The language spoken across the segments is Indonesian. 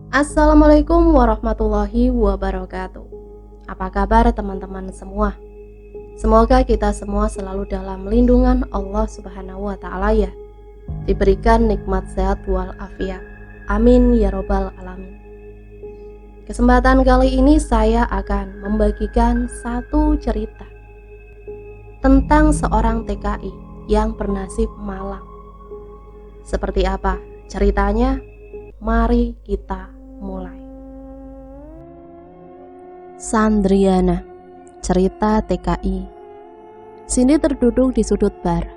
Assalamualaikum warahmatullahi wabarakatuh. Apa kabar teman-teman semua? Semoga kita semua selalu dalam lindungan Allah Subhanahu wa Ta'ala, ya. Diberikan nikmat sehat walafiat. Amin ya robbal alamin. Kesempatan kali ini saya akan membagikan satu cerita tentang seorang TKI yang bernasib malang. Seperti apa ceritanya? Mari kita mulai. Sandriana, cerita TKI. Cindy terduduk di sudut bar,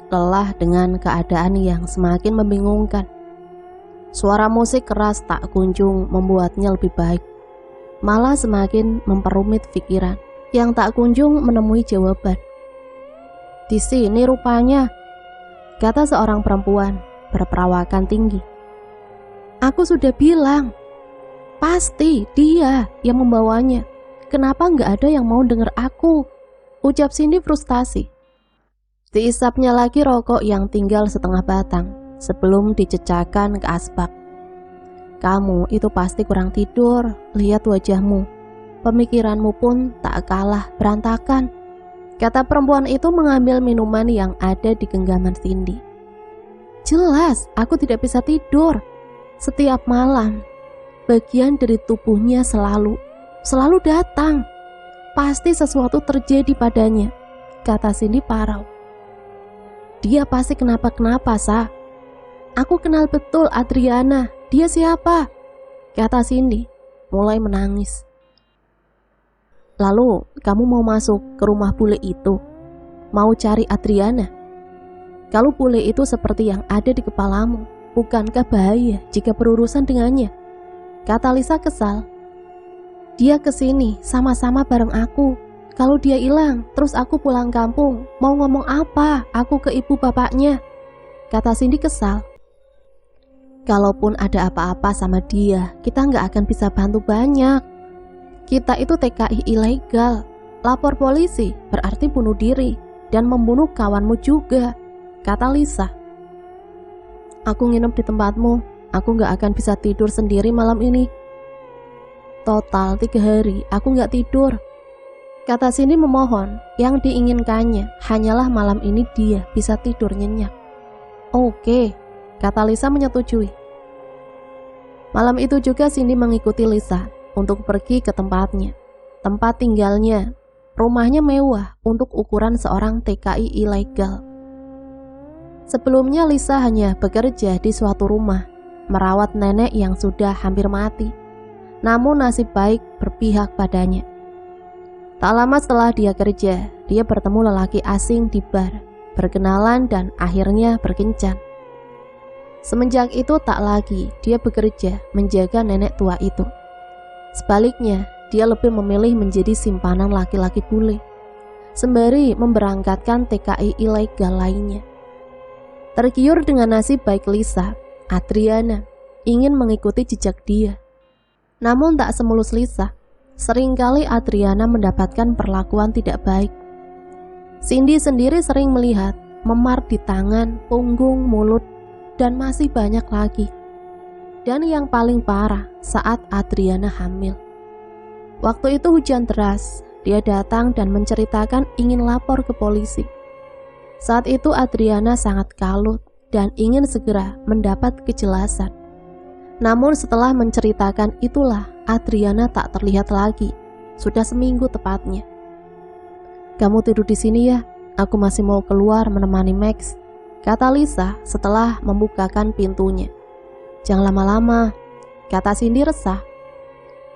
lelah dengan keadaan yang semakin membingungkan. Suara musik keras tak kunjung membuatnya lebih baik, malah semakin memperumit pikiran yang tak kunjung menemui jawaban. Di sini rupanya, kata seorang perempuan berperawakan tinggi. Aku sudah bilang, pasti dia yang membawanya. Kenapa nggak ada yang mau dengar aku? Ucap Cindy frustasi. Diisapnya lagi rokok yang tinggal setengah batang sebelum dicecahkan ke asbak. Kamu itu pasti kurang tidur, lihat wajahmu. Pemikiranmu pun tak kalah berantakan, kata perempuan itu mengambil minuman yang ada di genggaman Cindy. Jelas aku tidak bisa tidur. Setiap malam, bagian dari tubuhnya selalu datang. Pasti sesuatu terjadi padanya, kata Cindy parau. Dia pasti kenapa-kenapa, Sa. Aku kenal betul Adriana. Dia siapa? Kata Cindy, mulai menangis. Lalu, kamu mau masuk ke rumah bule itu? Mau cari Adriana? Kalau bule itu seperti yang ada di kepalamu, bukankah bahaya jika berurusan dengannya? Kata Lisa kesal. Dia kesini sama-sama bareng aku. Kalau dia hilang, terus aku pulang kampung, mau ngomong apa aku ke ibu bapaknya? Kata Cindy kesal. Kalaupun ada apa-apa sama dia, kita nggak akan bisa bantu banyak. Kita itu TKI ilegal. Lapor polisi berarti bunuh diri dan membunuh kawanmu juga, kata Lisa. Aku nginep di tempatmu, aku gak akan bisa tidur sendiri malam ini. Total 3 hari aku gak tidur, kata Cindy memohon. Yang diinginkannya hanyalah malam ini dia bisa tidur nyenyak. Oke, kata Lisa menyetujui. Malam itu juga Cindy mengikuti Lisa untuk pergi ke tempatnya, tempat tinggalnya. Rumahnya mewah untuk ukuran seorang TKI ilegal. Sebelumnya Lisa hanya bekerja di suatu rumah, merawat nenek yang sudah hampir mati. Namun nasib baik berpihak padanya. Tak lama setelah dia kerja, dia bertemu lelaki asing di bar, berkenalan dan akhirnya berkencan. Semenjak itu tak lagi dia bekerja menjaga nenek tua itu. Sebaliknya, dia lebih memilih menjadi simpanan laki-laki bule, sembari memberangkatkan TKI ilegal lainnya. Tergiur dengan nasib baik Lisa, Adriana ingin mengikuti jejak dia. Namun tak semulus Lisa. Seringkali Adriana mendapatkan perlakuan tidak baik. Cindy sendiri sering melihat memar di tangan, punggung, mulut, dan masih banyak lagi. Dan yang paling parah saat Adriana hamil. Waktu itu hujan deras, dia datang dan menceritakan ingin lapor ke polisi. Saat itu Adriana sangat kalut dan ingin segera mendapat kejelasan. Namun setelah menceritakan itulah Adriana tak terlihat lagi. Sudah seminggu tepatnya. Kamu tidur di sini ya, aku masih mau keluar menemani Max, kata Lisa setelah membukakan pintunya. Jangan lama-lama, kata Cindy resah.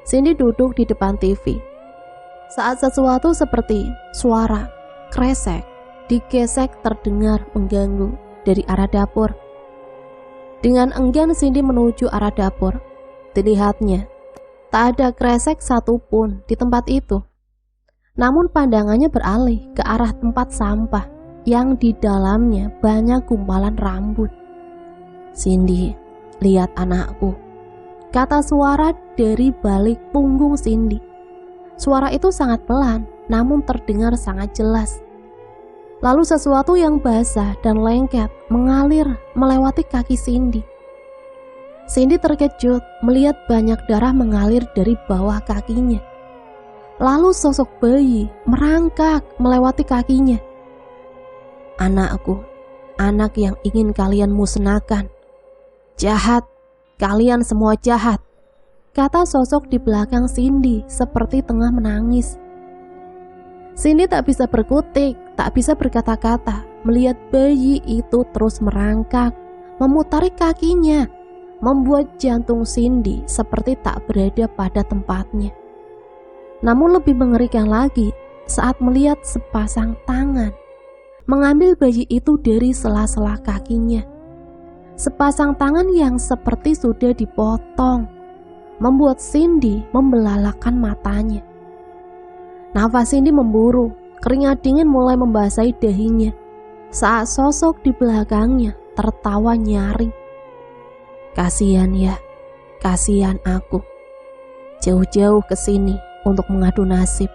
Cindy duduk di depan TV. Saat sesuatu seperti suara kresek digesek terdengar mengganggu dari arah dapur. Dengan enggan Cindy menuju arah dapur. Dilihatnya, tak ada kresek satupun di tempat itu. Namun pandangannya beralih ke arah tempat sampah yang di dalamnya banyak gumpalan rambut. Cindy, lihat anakku, kata suara dari balik punggung Cindy. Suara itu sangat pelan, namun terdengar sangat jelas. Lalu sesuatu yang basah dan lengket mengalir melewati kaki Cindy. Cindy terkejut melihat banyak darah mengalir dari bawah kakinya. Lalu sosok bayi merangkak melewati kakinya. "Anakku, anak yang ingin kalian musnahkan. Jahat, kalian semua jahat," kata sosok di belakang Cindy seperti tengah menangis. Cindy tak bisa berkutik, tak bisa berkata-kata melihat bayi itu terus merangkak, memutari kakinya, membuat jantung Cindy seperti tak berada pada tempatnya. Namun lebih mengerikan lagi saat melihat sepasang tangan mengambil bayi itu dari sela-sela kakinya. Sepasang tangan yang seperti sudah dipotong, membuat Cindy membelalakan matanya. Nafas Cindy memburu, keringat dingin mulai membasahi dahinya saat sosok di belakangnya tertawa nyaring. "Kasihan ya, kasihan aku. Jauh-jauh ke sini untuk mengadu nasib,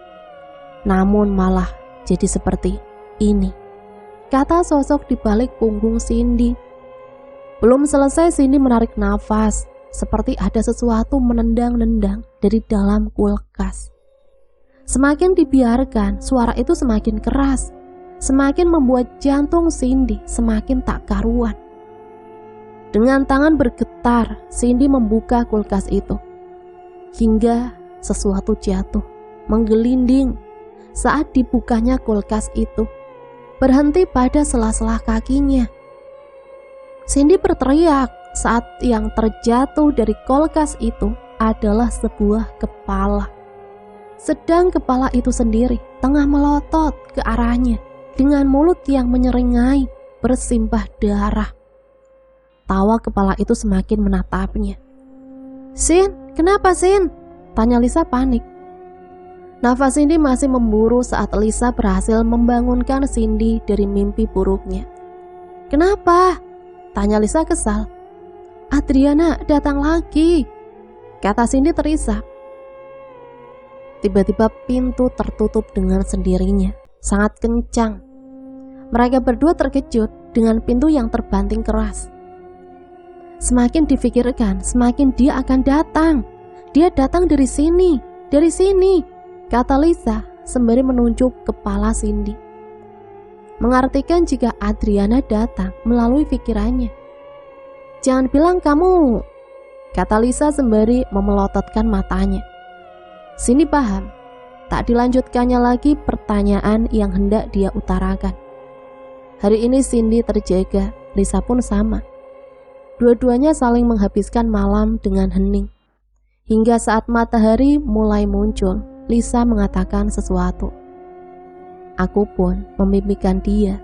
namun malah jadi seperti ini," kata sosok di balik punggung Cindy. Belum selesai Cindy menarik nafas, seperti ada sesuatu menendang-nendang dari dalam kulkas. Semakin dibiarkan, suara itu semakin keras, semakin membuat jantung Cindy semakin tak karuan. Dengan tangan bergetar, Cindy membuka kulkas itu. Hingga sesuatu jatuh, menggelinding saat dibukanya kulkas itu, berhenti pada sela-sela kakinya. Cindy berteriak saat yang terjatuh dari kulkas itu adalah sebuah kepala. Sedang kepala itu sendiri tengah melotot ke arahnya dengan mulut yang menyeringai bersimbah darah. Tawa kepala itu semakin menatapnya. "Sin, kenapa Sin?" tanya Lisa panik. Nafas Cindy masih memburu saat Lisa berhasil membangunkan Cindy dari mimpi buruknya. "Kenapa?" tanya Lisa kesal. "Adriana datang lagi," kata Cindy terisak. Tiba-tiba pintu tertutup dengan sendirinya, sangat kencang. Mereka berdua terkejut dengan pintu yang terbanting keras. Semakin difikirkan, semakin dia akan datang. "Dia datang dari sini, kata Lisa sembari menunjuk kepala Cindy, mengartikan jika Adriana datang melalui pikirannya. "Jangan bilang kamu," kata Lisa sembari memelototkan matanya. Cindy paham, tak dilanjutkannya lagi pertanyaan yang hendak dia utarakan. Hari ini Cindy terjaga, Lisa pun sama. Dua-duanya saling menghabiskan malam dengan hening. Hingga saat matahari mulai muncul, Lisa mengatakan sesuatu. Aku pun memimpikan dia.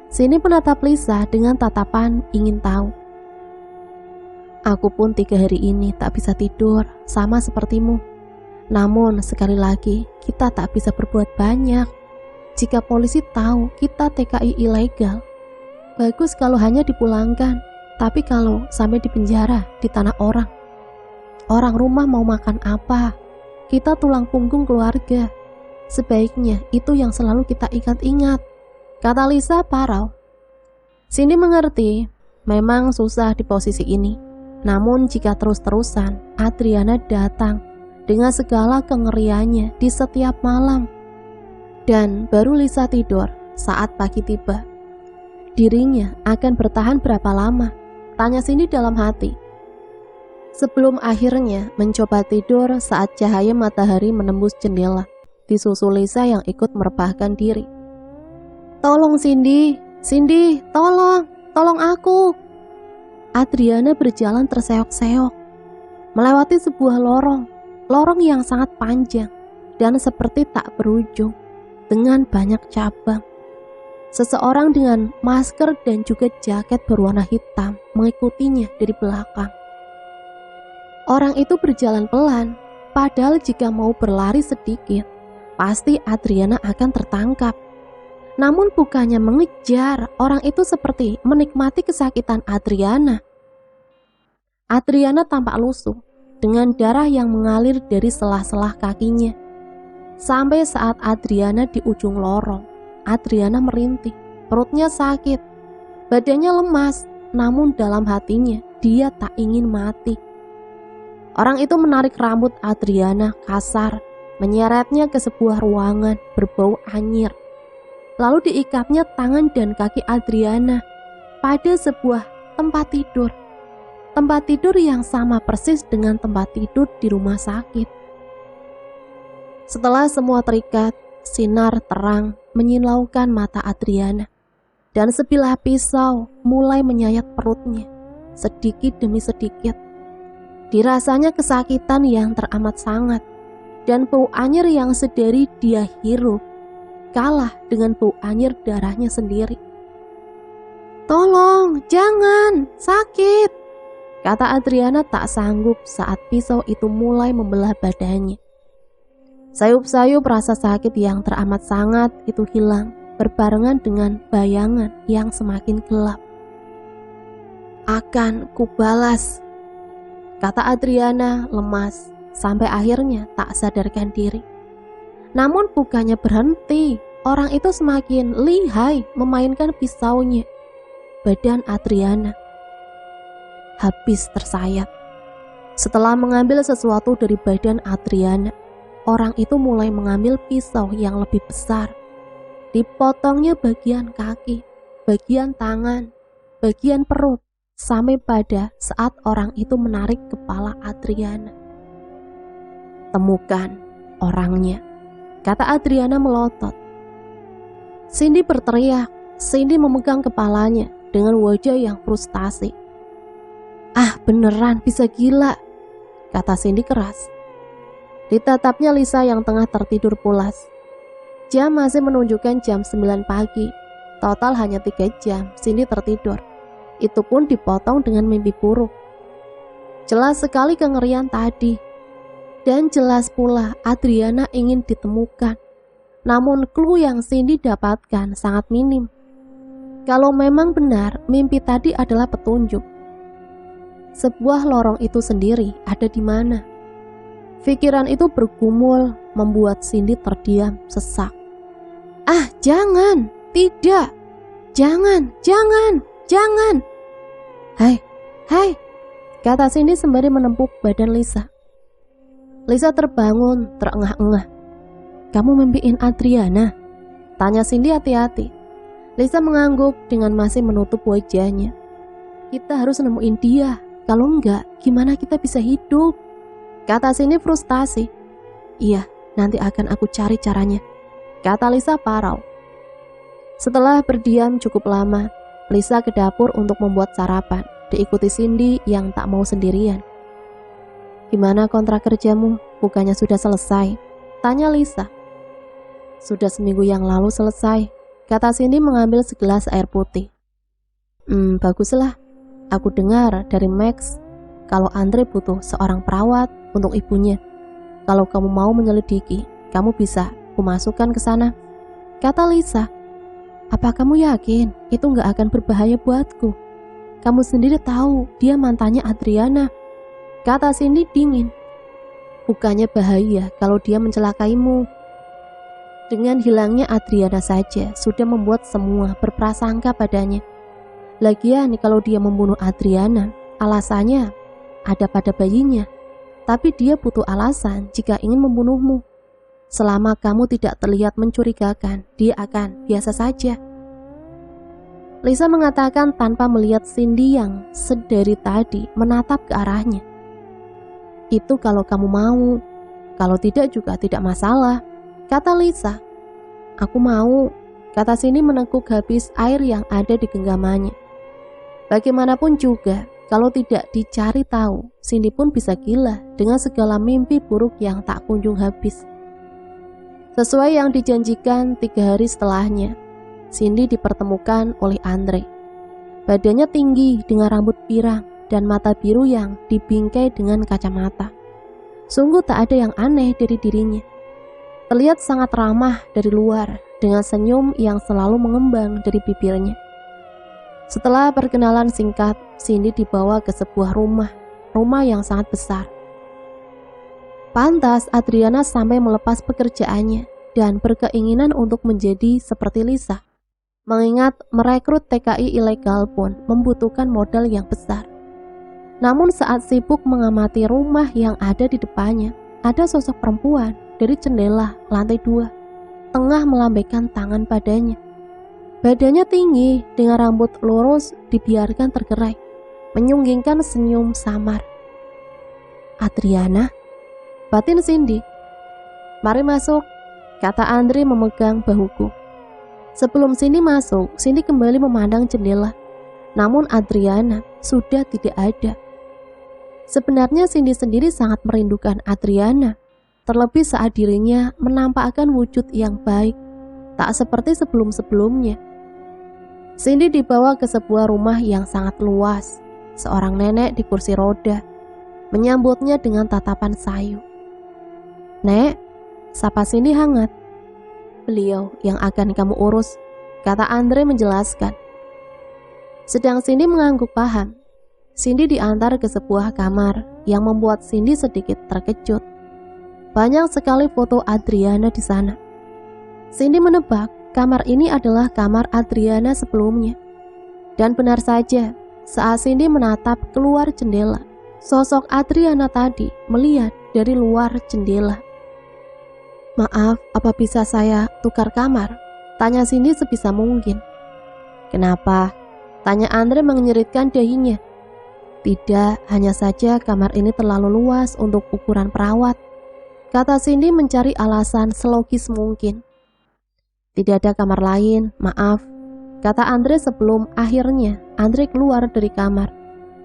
Cindy menatap Lisa dengan tatapan ingin tahu. "Aku pun 3 hari ini tak bisa tidur, sama sepertimu. Namun sekali lagi kita tak bisa berbuat banyak. Jika polisi tahu kita TKI ilegal, bagus kalau hanya dipulangkan. Tapi kalau sampai di penjara di tanah orang rumah mau makan apa? Kita tulang punggung keluarga. Sebaiknya itu yang selalu kita ingat-ingat," kata Lisa parau. Cindy mengerti, memang susah di posisi ini. Namun jika terus-terusan Adriana datang dengan segala kengeriannya di setiap malam, dan baru Lisa tidur saat pagi tiba, dirinya akan bertahan berapa lama? Tanya Cindy dalam hati. Sebelum akhirnya mencoba tidur saat cahaya matahari menembus jendela, disusul Lisa yang ikut merebahkan diri. "Tolong Cindy, tolong aku." Adriana berjalan terseok-seok, melewati sebuah lorong yang sangat panjang dan seperti tak berujung dengan banyak cabang. Seseorang dengan masker dan juga jaket berwarna hitam mengikutinya dari belakang. Orang itu berjalan pelan, padahal jika mau berlari sedikit, pasti Adriana akan tertangkap. Namun bukannya mengejar, orang itu seperti menikmati kesakitan Adriana. Adriana tampak lusuh, dengan darah yang mengalir dari selah-selah kakinya. Sampai saat Adriana di ujung lorong, Adriana merintih, perutnya sakit, badannya lemas, namun dalam hatinya dia tak ingin mati. Orang itu menarik rambut Adriana kasar, menyeretnya ke sebuah ruangan berbau anyir. Lalu diikatnya tangan dan kaki Adriana pada sebuah tempat tidur. Tempat tidur yang sama persis dengan tempat tidur di rumah sakit. Setelah semua terikat, sinar terang menyilaukan mata Adriana. Dan sebilah pisau mulai menyayat perutnya, sedikit demi sedikit. Dirasanya kesakitan yang teramat sangat, dan bau anyir yang sedari dia hirup kalah dengan bau anyir darahnya sendiri. "Tolong, jangan, sakit," kata Adriana tak sanggup saat pisau itu mulai membelah badannya. Sayup-sayup rasa sakit yang teramat sangat itu hilang, berbarengan dengan bayangan yang semakin gelap. "Akan kubalas," kata Adriana lemas, sampai akhirnya tak sadarkan diri. Namun bukannya berhenti, orang itu semakin lihai memainkan pisaunya. Badan Adriana habis tersayat. Setelah mengambil sesuatu dari badan Adriana, orang itu mulai mengambil pisau yang lebih besar. Dipotongnya bagian kaki, bagian tangan, bagian perut, sampai pada saat orang itu menarik kepala Adriana. "Temukan orangnya," kata Adriana melotot. Cindy berteriak. Cindy memegang kepalanya dengan wajah yang frustasi. "Ah, beneran bisa gila," kata Cindy keras. Ditatapnya Lisa yang tengah tertidur pulas. Jam masih menunjukkan jam 9 pagi. Total hanya 3 jam Cindy tertidur. Itu pun dipotong dengan mimpi buruk. Jelas sekali kengerian tadi. Dan jelas pula Adriana ingin ditemukan. Namun clue yang Cindy dapatkan sangat minim. Kalau memang benar mimpi tadi adalah petunjuk, sebuah lorong itu sendiri ada di mana? Pikiran itu bergumul membuat Cindy terdiam sesak. "Ah, jangan, tidak, jangan, jangan. Hai, kata Cindy sembari menempuk badan Lisa. Lisa terbangun, terengah-engah. "Kamu mimpiin Adriana?" tanya Cindy hati-hati. Lisa mengangguk dengan masih menutup wajahnya. "Kita harus nemuin dia, kalau enggak gimana kita bisa hidup?" kata Cindy frustasi. "Iya, nanti akan aku cari caranya," kata Lisa parau. Setelah berdiam cukup lama, Lisa ke dapur untuk membuat sarapan, diikuti Cindy yang tak mau sendirian. "Gimana kontrak kerjamu? Bukannya sudah selesai?" tanya Lisa. "Sudah seminggu yang lalu selesai," kata Cindy mengambil segelas air putih. Baguslah. Aku dengar dari Max kalau Andre butuh seorang perawat untuk ibunya. Kalau kamu mau menyelidiki, kamu bisa kumasukkan ke sana," kata Lisa. "Apa kamu yakin itu gak akan berbahaya buatku? Kamu sendiri tahu dia mantannya Adriana," kata Cindy dingin. "Bukannya bahaya kalau dia mencelakaimu. Dengan hilangnya Adriana saja sudah membuat semua berprasangka padanya. Lagian kalau dia membunuh Adriana, alasannya ada pada bayinya. Tapi dia butuh alasan jika ingin membunuhmu. Selama kamu tidak terlihat mencurigakan, dia akan biasa saja." Lisa mengatakan tanpa melihat Cindy yang sedari tadi menatap ke arahnya. "Itu kalau kamu mau, kalau tidak juga tidak masalah," kata Lisa. "Aku mau," kata Cindy meneguk habis air yang ada di genggamannya. Bagaimanapun juga, kalau tidak dicari tahu, Cindy pun bisa gila dengan segala mimpi buruk yang tak kunjung habis. Sesuai yang dijanjikan 3 hari setelahnya, Cindy dipertemukan oleh Andre. Badannya tinggi dengan rambut pirang dan mata biru yang dibingkai dengan kacamata. Sungguh tak ada yang aneh dari dirinya. Terlihat sangat ramah dari luar dengan senyum yang selalu mengembang dari bibirnya. Setelah perkenalan singkat, Cindy dibawa ke sebuah rumah yang sangat besar. Pantas Adriana sampai melepas pekerjaannya dan berkeinginan untuk menjadi seperti Lisa. Mengingat merekrut TKI ilegal pun membutuhkan modal yang besar. Namun saat sibuk mengamati rumah yang ada di depannya, ada sosok perempuan dari jendela lantai 2, tengah melambaikan tangan padanya. Badannya tinggi dengan rambut lurus dibiarkan tergerai, menyunggingkan senyum samar. "Adriana," batin Cindy. "Mari masuk," kata Andre memegang bahuku. Sebelum Cindy masuk, Cindy kembali memandang jendela. Namun Adriana sudah tidak ada. Sebenarnya Cindy sendiri sangat merindukan Adriana, terlebih saat dirinya menampakkan wujud yang baik, tak seperti sebelum-sebelumnya. Cindy dibawa ke sebuah rumah yang sangat luas. Seorang nenek di kursi roda menyambutnya dengan tatapan sayu. "Nek," sapa Cindy hangat. "Beliau yang akan kamu urus," kata Andre menjelaskan. Sedang Cindy mengangguk paham, Cindy diantar ke sebuah kamar yang membuat Cindy sedikit terkejut. Banyak sekali foto Adriana di sana. Cindy menebak kamar ini adalah kamar Adriana sebelumnya. Dan benar saja, saat Cindy menatap keluar jendela, sosok Adriana tadi melihat dari luar jendela. "Maaf, apa bisa saya tukar kamar?" tanya Cindy sebisa mungkin. "Kenapa?" tanya Andre mengenyitkan dahinya. "Tidak, hanya saja kamar ini terlalu luas untuk ukuran perawat," kata Cindy mencari alasan selogis mungkin. "Tidak ada kamar lain, maaf," kata Andre sebelum akhirnya Andre keluar dari kamar,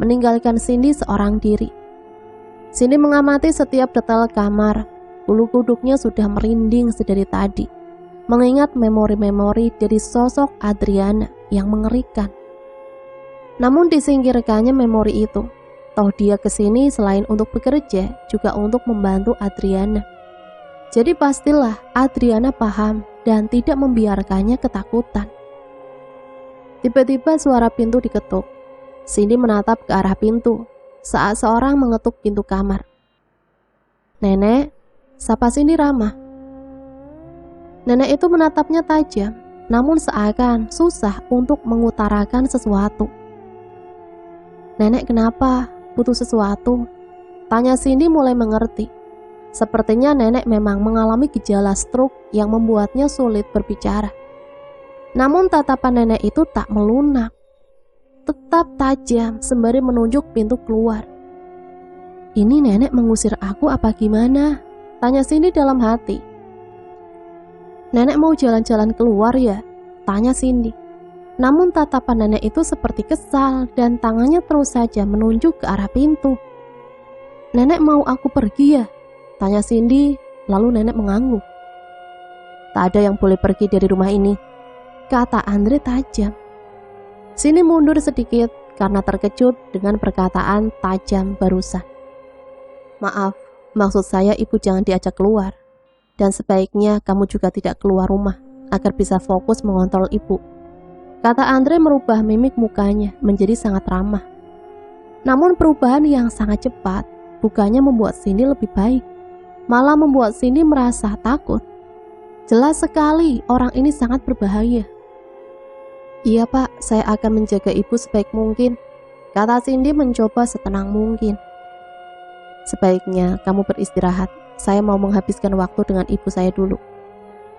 meninggalkan Cindy seorang diri. Cindy mengamati setiap detail kamar, bulu kuduknya sudah merinding sedari tadi, mengingat memori-memori dari sosok Adriana yang mengerikan. Namun disingkirkannya memori itu. Toh dia kesini selain untuk bekerja, juga untuk membantu Adriana. Jadi pastilah Adriana paham dan tidak membiarkannya ketakutan. Tiba-tiba suara pintu diketuk. Cindy menatap ke arah pintu saat seorang mengetuk pintu kamar. "Nenek," sapa Cindy ramah. Nenek itu menatapnya tajam, namun seakan susah untuk mengutarakan sesuatu. "Nenek kenapa? Butuh sesuatu?" tanya Cindy mulai mengerti. Sepertinya nenek memang mengalami gejala stroke yang membuatnya sulit berbicara. Namun tatapan nenek itu tak melunak, tetap tajam sembari menunjuk pintu keluar. "Ini nenek mengusir aku apa gimana?" tanya Cindy dalam hati. "Nenek mau jalan-jalan keluar ya?" tanya Cindy. Namun tatapan nenek itu seperti kesal dan tangannya terus saja menunjuk ke arah pintu. "Nenek mau aku pergi ya?" tanya Cindy, lalu nenek mengangguk. "Tak ada yang boleh pergi dari rumah ini," kata Andre tajam. Cindy mundur sedikit karena terkejut dengan perkataan tajam barusan. "Maaf, maksud saya ibu jangan diajak keluar. Dan sebaiknya kamu juga tidak keluar rumah agar bisa fokus mengontrol ibu," kata Andre merubah mimik mukanya menjadi sangat ramah. Namun perubahan yang sangat cepat bukannya membuat Cindy lebih baik, malah membuat Cindy merasa takut. Jelas sekali orang ini sangat berbahaya. "Iya pak, saya akan menjaga ibu sebaik mungkin," kata Cindy mencoba setenang mungkin. "Sebaiknya kamu beristirahat, saya mau menghabiskan waktu dengan ibu saya dulu.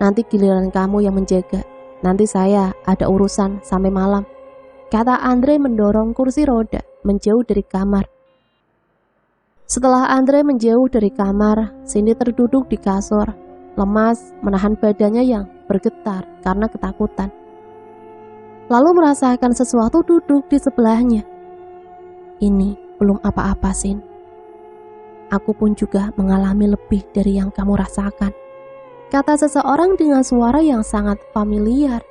Nanti giliran kamu yang menjaga. Nanti saya ada urusan sampai malam," kata Andre mendorong kursi roda menjauh dari kamar. Setelah Andre menjauh dari kamar, Cindy terduduk di kasur, lemas menahan badannya yang bergetar karena ketakutan. Lalu merasakan sesuatu duduk di sebelahnya. "Ini belum apa-apa, Sin. Aku pun juga mengalami lebih dari yang kamu rasakan," kata seseorang dengan suara yang sangat familiar.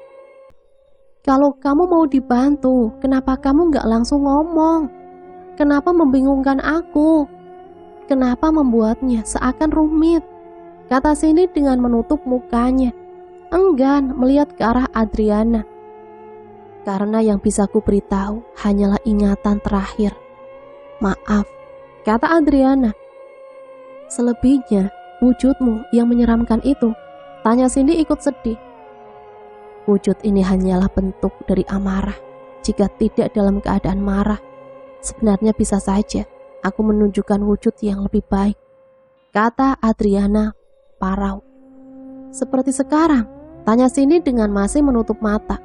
"Kalau kamu mau dibantu, kenapa kamu gak langsung ngomong? Kenapa membingungkan aku? Kenapa membuatnya seakan rumit?" kata Cindy dengan menutup mukanya, enggan melihat ke arah Adriana. "Karena yang bisa ku beritahu hanyalah ingatan terakhir. Maaf," kata Adriana. "Selebihnya, wujudmu yang menyeramkan itu?" tanya Cindy ikut sedih. "Wujud ini hanyalah bentuk dari amarah jika tidak dalam keadaan marah," Sebenarnya bisa saja aku menunjukkan wujud yang lebih baik, kata Adriana parau. Seperti sekarang? Tanya Cindy dengan masih menutup mata.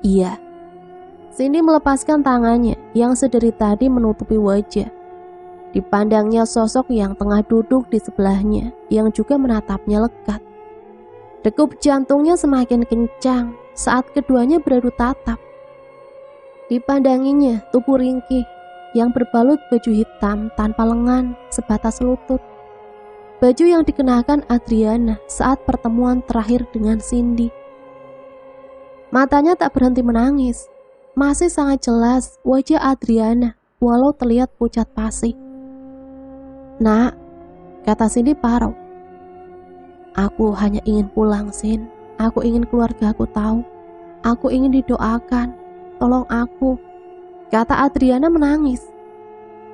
Iya. Cindy melepaskan tangannya yang sedari tadi menutupi wajah. Dipandangnya sosok yang tengah duduk di sebelahnya yang juga menatapnya lekat. Degup jantungnya semakin kencang saat keduanya beradu tatap. Dipandanginya tubuh ringkih yang berbalut baju hitam tanpa lengan sebatas lutut. Baju yang dikenakan Adriana saat pertemuan terakhir dengan Cindy. Matanya tak berhenti menangis. Masih sangat jelas wajah Adriana walau terlihat pucat pasi. Nak, kata Cindy parau. Aku hanya ingin pulang, Sin. Aku ingin keluarga aku tahu. Aku ingin didoakan. Tolong aku, kata Adriana menangis.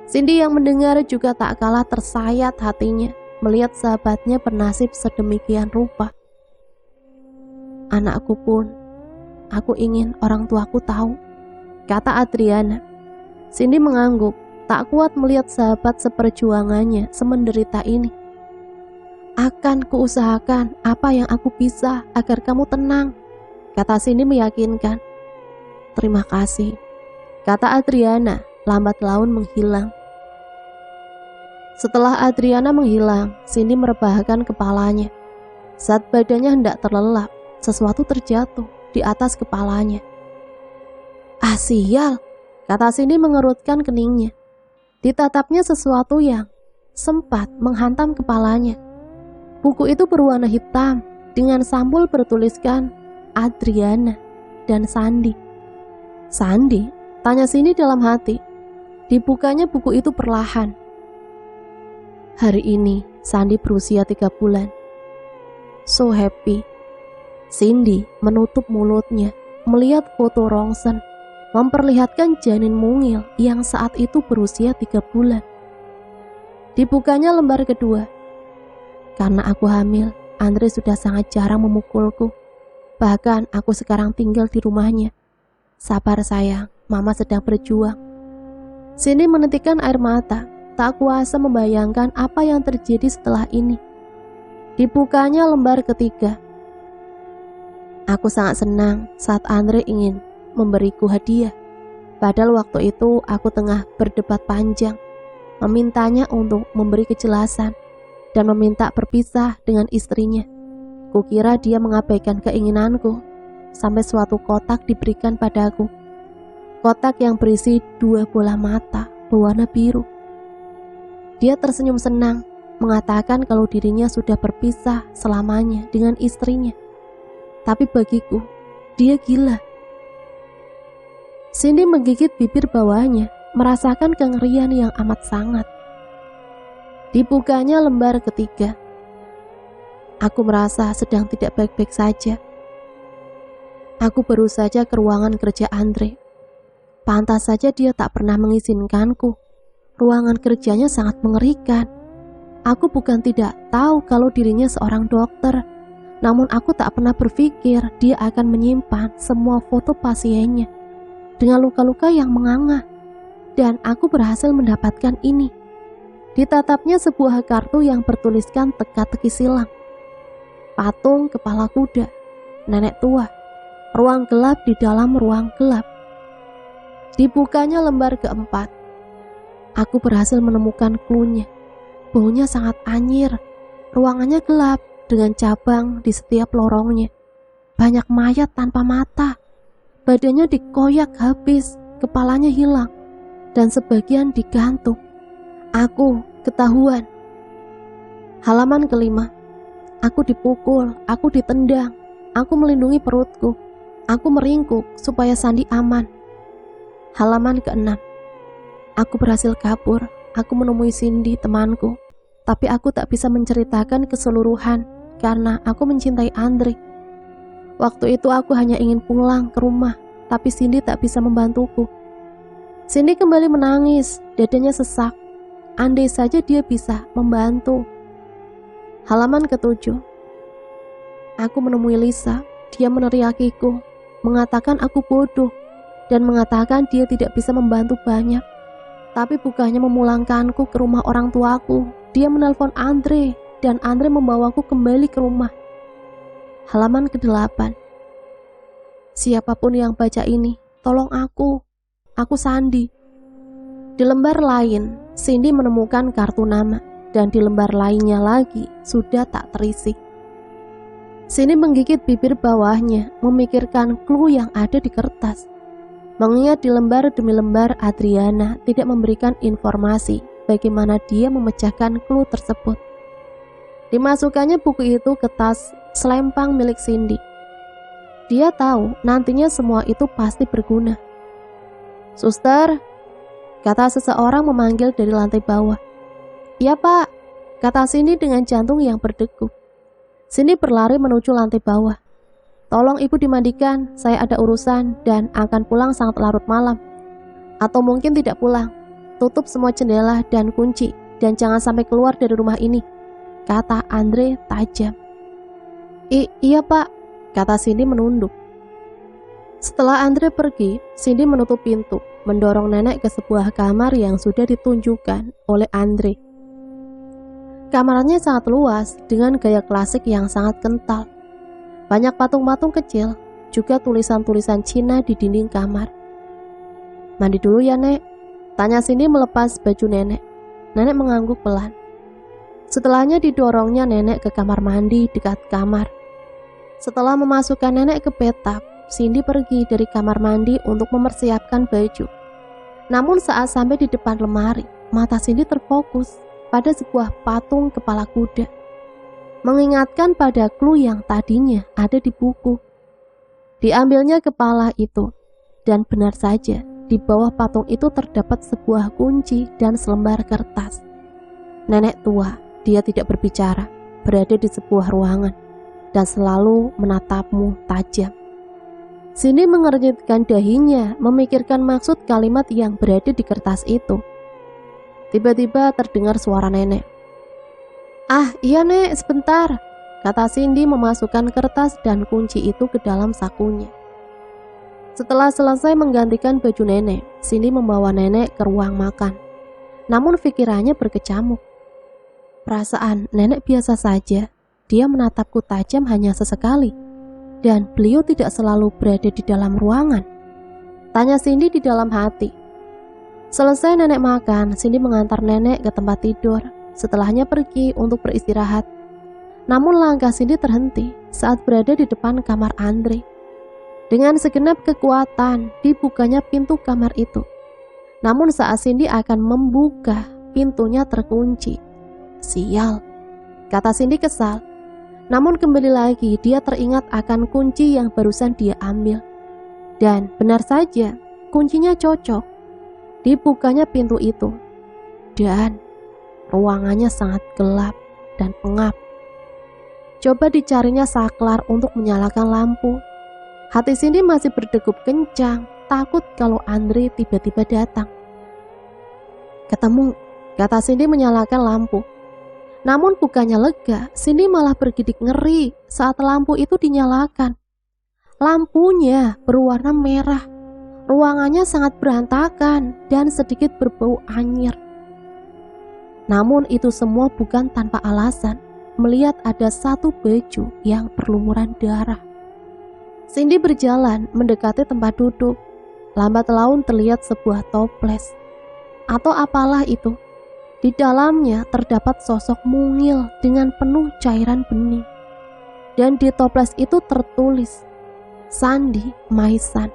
Cindy yang mendengar juga tak kalah tersayat hatinya melihat sahabatnya bernasib sedemikian rupa. Anakku pun, aku ingin orang tuaku tahu, kata Adriana. Cindy mengangguk, tak kuat melihat sahabat seperjuangannya semenderita ini. Akan kuusahakan apa yang aku bisa agar kamu tenang, kata Cindy meyakinkan. Terima kasih, kata Adriana lambat laun menghilang. Setelah Adriana menghilang, Cindy merebahkan kepalanya. Saat badannya hendak terlelap, sesuatu terjatuh di atas kepalanya. Ah sial, kata Cindy mengerutkan keningnya. Ditatapnya sesuatu yang sempat menghantam kepalanya. Buku itu berwarna hitam dengan sampul bertuliskan Adriana dan Sandi. Sandi? Tanya Cindy dalam hati. Dibukanya buku itu perlahan. Hari ini Sandi berusia 3 bulan. So happy. Cindy menutup mulutnya melihat foto rongsen memperlihatkan janin mungil yang saat itu berusia 3 bulan. Dibukanya lembar kedua. Karena aku hamil, Andre sudah sangat jarang memukulku. Bahkan aku sekarang tinggal di rumahnya. Sabar sayang, mama sedang berjuang. Cindy menitikkan air mata, tak kuasa membayangkan apa yang terjadi setelah ini. Dibukanya lembar ketiga. Aku sangat senang saat Andre ingin memberiku hadiah. Padahal waktu itu aku tengah berdebat panjang, memintanya untuk memberi kejelasan dan meminta berpisah dengan istrinya. Kukira dia mengabaikan keinginanku, sampai suatu kotak diberikan padaku. Kotak yang berisi 2 bola mata berwarna biru. Dia tersenyum senang, mengatakan kalau dirinya sudah berpisah selamanya dengan istrinya. Tapi bagiku, dia gila. Cindy menggigit bibir bawahnya, merasakan kengerian yang amat sangat. Dibukanya lembar ketiga. Aku merasa sedang tidak baik-baik saja. Aku baru saja ke ruangan kerja Andre. Pantas saja dia tak pernah mengizinkanku. Ruangan kerjanya sangat mengerikan. Aku bukan tidak tahu kalau dirinya seorang dokter, namun aku tak pernah berpikir dia akan menyimpan semua foto pasiennya dengan luka-luka yang menganga. Dan aku berhasil mendapatkan ini. Ditatapnya sebuah kartu yang bertuliskan teka-teki silang. Patung kepala kuda, nenek tua, ruang gelap di dalam ruang gelap. Dibukanya lembar keempat. Aku berhasil menemukan cluenya. Baunya sangat anyir. Ruangannya gelap dengan cabang di setiap lorongnya. Banyak mayat tanpa mata. Badannya dikoyak habis, kepalanya hilang, dan sebagian digantung. Aku ketahuan. Halaman kelima. Aku dipukul, aku ditendang, aku melindungi perutku, aku meringkuk supaya Sandi aman. Halaman keenam. Aku berhasil kabur, aku menemui Cindy temanku, tapi aku tak bisa menceritakan keseluruhan karena aku mencintai Andre. Waktu itu aku hanya ingin pulang ke rumah, tapi Cindy tak bisa membantuku. Cindy kembali menangis, dadanya sesak. Andai saja dia bisa membantu. Halaman ketujuh. Aku menemui Lisa. Dia meneriakiku, mengatakan aku bodoh, dan mengatakan dia tidak bisa membantu banyak. Tapi bukannya memulangkanku ke rumah orang tuaku, dia menelpon Andre dan Andre membawaku kembali ke rumah. Halaman ke-8. Siapapun yang baca ini, tolong aku Sandi. Di lembar lain, Cindy menemukan kartu nama, dan di lembar lainnya lagi sudah tak terisi. Cindy menggigit bibir bawahnya, memikirkan clue yang ada di kertas. Mengingat di lembar demi lembar Adriana tidak memberikan informasi bagaimana dia memecahkan clue tersebut. Dimasukkannya buku itu ke tas selempang milik Cindy. Dia tahu nantinya semua itu pasti berguna. "Suster," kata seseorang memanggil dari lantai bawah. "Iya pak," kata Cindy dengan jantung yang berdegup. Cindy berlari menuju lantai bawah. "Tolong ibu dimandikan, saya ada urusan dan akan pulang sangat larut malam. Atau mungkin tidak pulang. Tutup semua jendela dan kunci, dan jangan sampai keluar dari rumah ini," kata Andre tajam. Iya pak," kata Cindy menunduk. Setelah Andre pergi, Cindy menutup pintu, mendorong nenek ke sebuah kamar yang sudah ditunjukkan oleh Andre. Kamarnya sangat luas dengan gaya klasik yang sangat kental. Banyak patung-patung kecil, juga tulisan-tulisan Cina di dinding kamar. "Mandi dulu ya nek," tanya Cindy melepas baju nenek. Nenek mengangguk pelan. Setelahnya didorongnya nenek ke kamar mandi dekat kamar. Setelah memasukkan nenek ke bathtub, Cindy pergi dari kamar mandi untuk mempersiapkan baju. Namun saat sampai di depan lemari, mata Cindy terfokus pada sebuah patung kepala kuda, mengingatkan pada clue yang tadinya ada di buku. Diambilnya kepala itu, dan benar saja di bawah patung itu terdapat sebuah kunci dan selembar kertas. Nenek tua, dia tidak berbicara, berada di sebuah ruangan, dan selalu menatapmu tajam. Cindy mengernyitkan dahinya, memikirkan maksud kalimat yang berada di kertas itu. Tiba-tiba terdengar suara nenek. "Ah, iya nek, sebentar," kata Cindy memasukkan kertas dan kunci itu ke dalam sakunya. Setelah selesai menggantikan baju nenek, Cindy membawa nenek ke ruang makan. Namun pikirannya berkecamuk. Perasaan nenek biasa saja, dia menatapku tajam hanya sesekali. Dan beliau tidak selalu berada di dalam ruangan, tanya Cindy di dalam hati. Selesai nenek makan, Cindy mengantar nenek ke tempat tidur. Setelahnya pergi untuk beristirahat. Namun langkah Cindy terhenti saat berada di depan kamar Andre. Dengan segenap kekuatan dibukanya pintu kamar itu. Namun saat Cindy akan membuka, pintunya terkunci. "Sial," kata Cindy kesal. Namun kembali lagi dia teringat akan kunci yang barusan dia ambil. Dan benar saja, kuncinya cocok. Dibukanya pintu itu. Dan ruangannya sangat gelap dan pengap. Coba dicarinya saklar untuk menyalakan lampu. Hati Cindy masih berdegup kencang, takut kalau Andre tiba-tiba datang. "Ketemu," kata Cindy menyalakan lampu. Namun bukannya lega, Cindy malah bergidik ngeri saat lampu itu dinyalakan. Lampunya berwarna merah. Ruangannya sangat berantakan dan sedikit berbau anyir. Namun itu semua bukan tanpa alasan. Melihat ada satu baju yang berlumuran darah. Cindy berjalan mendekati tempat duduk. Lambat laun terlihat sebuah toples atau apalah itu. Di dalamnya terdapat sosok mungil dengan penuh cairan bening. Dan di toples itu tertulis, "Sandi Maisan."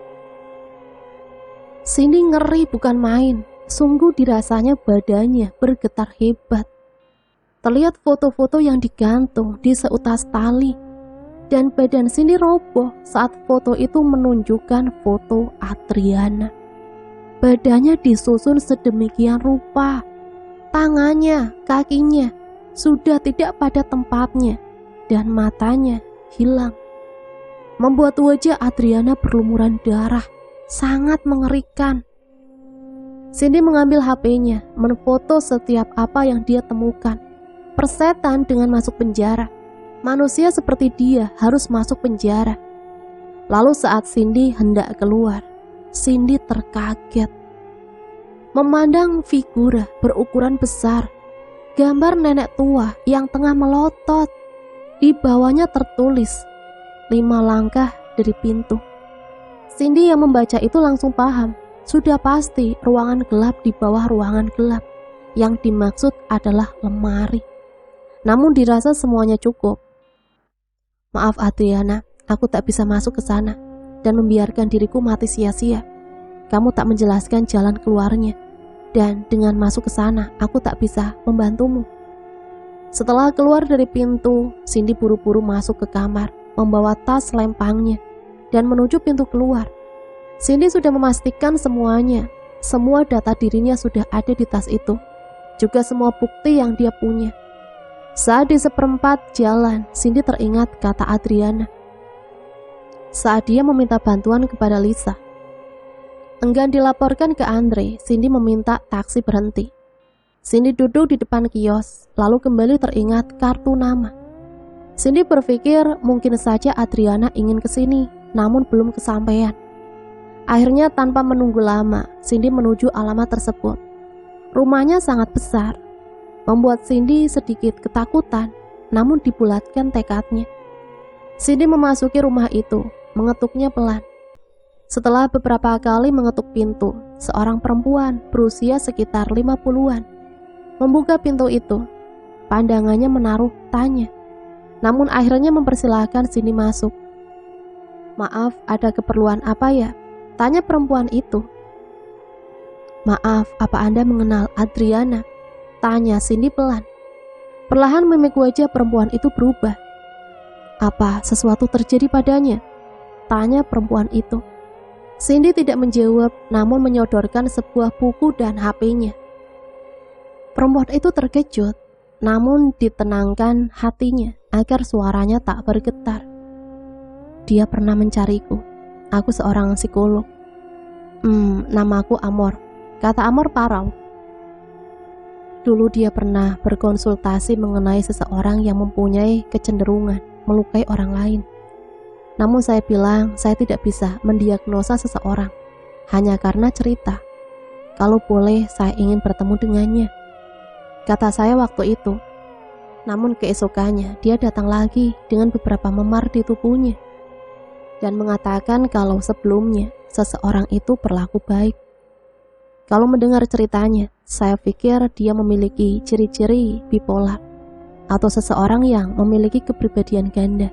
Cindy ngeri bukan main, sungguh dirasanya badannya bergetar hebat. Terlihat foto-foto yang digantung di seutas tali. Dan badan Cindy roboh saat foto itu menunjukkan foto Adriana. Badannya disusun sedemikian rupa. Tangannya, kakinya sudah tidak pada tempatnya dan matanya hilang. Membuat wajah Adriana berlumuran darah, sangat mengerikan. Cindy mengambil HP-nya, menfoto setiap apa yang dia temukan. Persetan dengan masuk penjara. Manusia seperti dia harus masuk penjara. Lalu saat Cindy hendak keluar, Cindy terkaget. memandang figura berukuran besar, gambar nenek tua yang tengah melotot. Di bawahnya tertulis 5 langkah dari pintu. Cindy yang membaca itu langsung paham, sudah pasti ruangan gelap di bawah ruangan gelap. Yang dimaksud adalah lemari. Namun dirasa semuanya cukup. Maaf Adriana, aku tak bisa masuk ke sana dan membiarkan diriku mati sia-sia. Kamu tak menjelaskan jalan keluarnya, dan dengan masuk ke sana, aku tak bisa membantumu. Setelah keluar dari pintu, Cindy buru-buru masuk ke kamar, membawa tas lempangnya, dan menuju pintu keluar. Cindy sudah memastikan semuanya, semua data dirinya sudah ada di tas itu, juga semua bukti yang dia punya. Saat di seperempat jalan, Cindy teringat kata Adriana saat dia meminta bantuan kepada Lisa. Enggan dilaporkan ke Andre, Cindy meminta taksi berhenti. Cindy duduk di depan kios, lalu kembali teringat kartu nama. Cindy berpikir mungkin saja Adriana ingin ke sini, namun belum kesampaian. Akhirnya tanpa menunggu lama, Cindy menuju alamat tersebut. Rumahnya sangat besar, membuat Cindy sedikit ketakutan, namun dibulatkan tekadnya. Cindy memasuki rumah itu, mengetuknya pelan. Setelah beberapa kali mengetuk pintu, seorang perempuan berusia sekitar 50-an membuka pintu itu. Pandangannya menaruh tanya, namun akhirnya mempersilahkan Cindy masuk. Maaf, ada keperluan apa ya? Tanya perempuan itu. Maaf, apa Anda mengenal Adriana? Tanya Cindy pelan. Perlahan mimik wajah perempuan itu berubah. Apa sesuatu terjadi padanya? Tanya perempuan itu. Cindy tidak menjawab, namun menyodorkan sebuah buku dan HP-nya. Perempuan itu terkejut, namun ditenangkan hatinya agar suaranya tak bergetar. Dia pernah mencariku. Aku seorang psikolog. Namaku Amor, kata Amor parau. Dulu dia pernah berkonsultasi mengenai seseorang yang mempunyai kecenderungan melukai orang lain. Namun saya bilang saya tidak bisa mendiagnosa seseorang hanya karena cerita. Kalau boleh saya ingin bertemu dengannya, kata saya waktu itu. Namun keesokannya dia datang lagi dengan beberapa memar di tubuhnya dan mengatakan kalau sebelumnya seseorang itu berlaku baik. Kalau mendengar ceritanya, saya pikir dia memiliki ciri-ciri bipolar atau seseorang yang memiliki kepribadian ganda.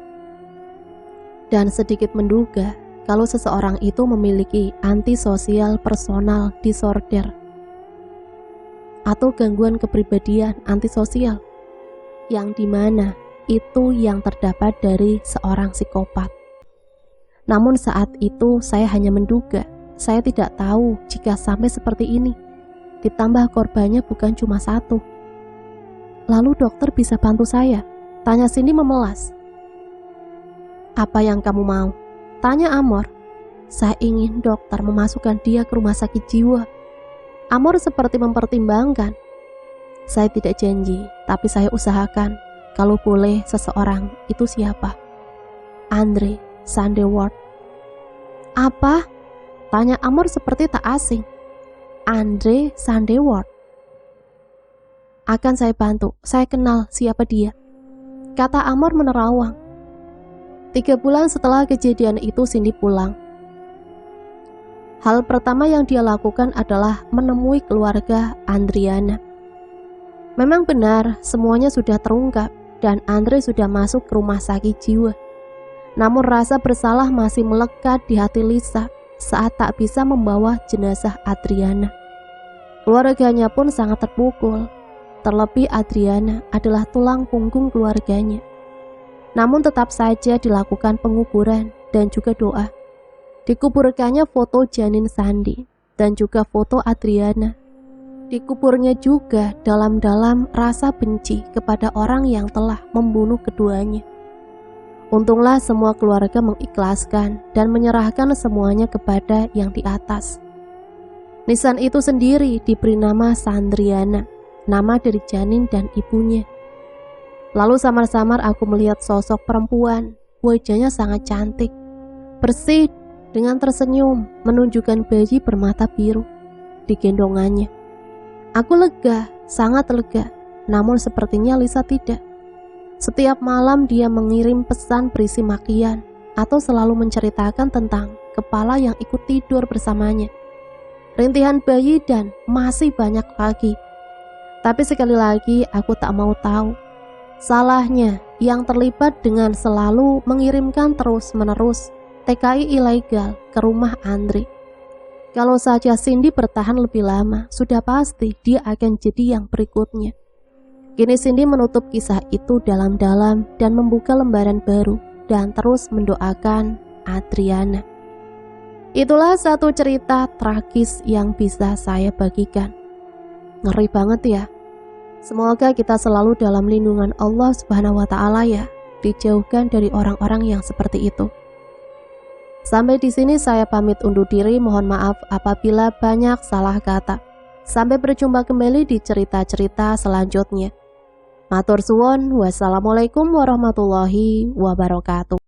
Dan sedikit menduga kalau seseorang itu memiliki antisosial personal disorder atau gangguan kepribadian antisosial, yang dimana itu yang terdapat dari seorang psikopat. Namun saat itu saya hanya menduga, saya tidak tahu jika sampai seperti ini. Ditambah korbannya bukan cuma satu. Lalu dokter bisa bantu saya? Tanya Cindy memelas. Apa yang kamu mau? Tanya Amor. Saya ingin dokter memasukkan dia ke rumah sakit jiwa. Amor seperti mempertimbangkan. Saya tidak janji, tapi saya usahakan. Kalau boleh seseorang itu siapa? Andre Sandeward. Apa? Tanya Amor seperti tak asing. Andre Sandeward. Akan saya bantu, saya kenal siapa dia, kata Amor menerawang. 3 bulan setelah kejadian itu Cindy pulang. Hal pertama yang dia lakukan adalah menemui keluarga Adriana. Memang benar semuanya sudah terungkap dan Andre sudah masuk ke rumah sakit jiwa. Namun rasa bersalah masih melekat di hati Lisa saat tak bisa membawa jenazah Adriana. Keluarganya pun sangat terpukul, terlebih Adriana adalah tulang punggung keluarganya. Namun tetap saja dilakukan penguburan dan juga doa. Dikuburkannya foto janin Sandy dan juga foto Adriana. Dikuburnya juga dalam-dalam rasa benci kepada orang yang telah membunuh keduanya. Untunglah semua keluarga mengikhlaskan dan menyerahkan semuanya kepada yang di atas. Nisan itu sendiri diberi nama Sandriana, nama dari janin dan ibunya. Lalu samar-samar aku melihat sosok perempuan, wajahnya sangat cantik, bersih dengan tersenyum, menunjukkan bayi bermata biru. di gendongannya. Aku lega, sangat lega, namun sepertinya Lisa tidak. Setiap malam dia mengirim pesan berisi makian atau selalu menceritakan tentang kepala yang ikut tidur bersamanya, rintihan bayi, dan masih banyak lagi. Tapi sekali lagi aku tak mau tahu. Salahnya yang terlibat dengan selalu mengirimkan terus-menerus TKI ilegal ke rumah Andre. Kalau saja Cindy bertahan lebih lama, sudah pasti dia akan jadi yang berikutnya. Kini Cindy menutup kisah itu dalam-dalam dan membuka lembaran baru dan terus mendoakan Adriana. Itulah satu cerita tragis yang bisa saya bagikan. Ngeri banget ya. Semoga kita selalu dalam lindungan Allah Subhanahu wa Ta'ala ya, dijauhkan dari orang-orang yang seperti itu. Sampai di sini saya pamit undur diri, mohon maaf apabila banyak salah kata. Sampai berjumpa kembali di cerita-cerita selanjutnya. Matur suwun, wassalamualaikum warahmatullahi wabarakatuh.